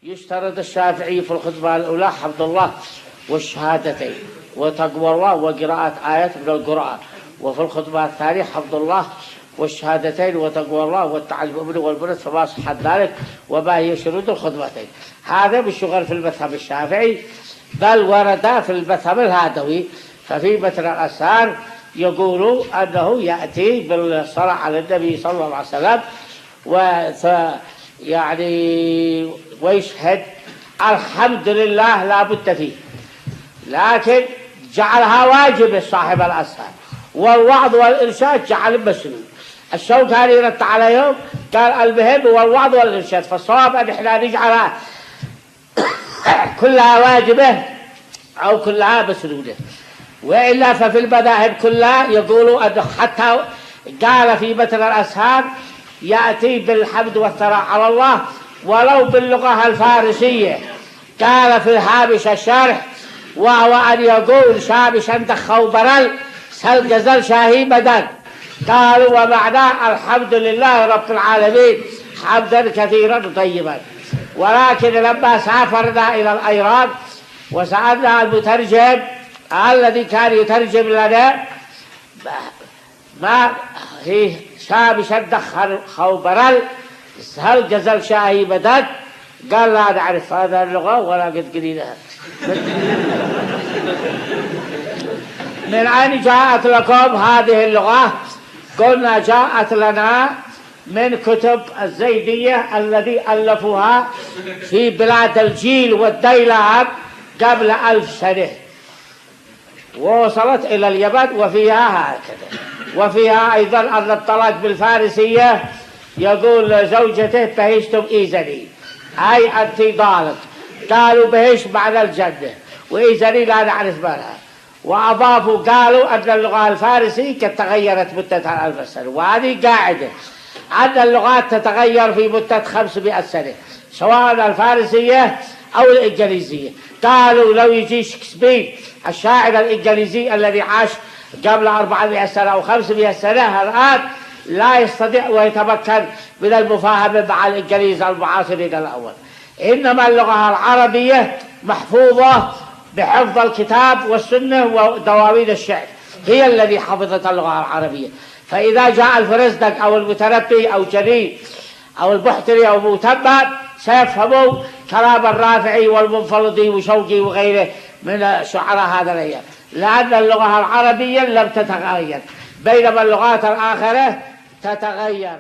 يشترط الشافعي في الخطبة الأولى حفظ الله والشهادتين وتقوى الله وقراءة آيات من القرآن، وفي الخطبة الثانية حفظ الله والشهادتين وتقوى الله والتعلم منه والبرد، فما صحت ذلك وما هي شروط الخطبتين. هذا بالشغل في المذهب الشافعي، بل ورد في المذهب الهادوي. ففي متن الأسار يقول أنه يأتي بالصلاة على النبي صلى الله عليه وسلم يعني ويشهد الحمد لله لا بد فيه، لكن جعلها واجب صاحب الأسهار، والوعظ والإرشاد جعل مسنون. الشوكاني رد عليهم قال المهم هو الوعظ والإرشاد، فالصواب أن احنا نجعلها كلها واجبة أو كلها مسنونة، وإلا ففي المذاهب كلها يقولوا أنه حتى قال في متن الأسهار يأتي بالحمد والثناء على الله ولو باللغة الفارسية. قال في الهامش الشارح وهو أن يقول شابشا دخوا برل سلقزل شاهي بدن. قالوا ومعناه الحمد لله رب العالمين حمدا كثيرا طيبا. ولكن لما سافرنا إلى الأيران وسألنا المترجم الذي كان يترجم لنا ما هي شابشا دخوا برل سلقزل شاهي بدن، قال لا نعرف هذا اللغة ولا قد قليلها. من أين جاءت لكم هذه اللغة؟ قلنا جاءت لنا من كتب الزيدية الذي ألفوها في بلاد الجيل والديلاب قبل 1000 سنة، ووصلت إلى اليمن وفيها هكذا. وفيها أيضا أن الطلاق بالفارسية يقول زوجته بهشتم إيزني أي أنت ضالك، قالوا بهش معنى الجنة وإيزني لا نعرف معناها. وأضافوا قالوا أن اللغة الفارسية قد تغيرت مدة 1000 سنة، وهذه قاعدة أن اللغات تتغير في مدة 500 سنة سواء الفارسية أو الإنجليزية. قالوا لو يجي شكسبير الشاعر الإنجليزي الذي عاش قبل 400 سنة أو 500 سنة الآن لا يستطيع ويتمكن من المفاهمة مع الإنجليز المعاصرين الأول. إنما اللغة العربية محفوظة بحفظ الكتاب والسنة ودواوين الشعر، هي الذي حفظت اللغة العربية. فإذا جاء الفرزدق أو المتنبي أو جرير أو البحتري أو متبع سيفهموا كلام الرافعي والمنفلطي وشوقي وغيره من شعراء هذا الأيام، لأن اللغة العربية لم تتغير، بينما اللغات الآخرة تتغير.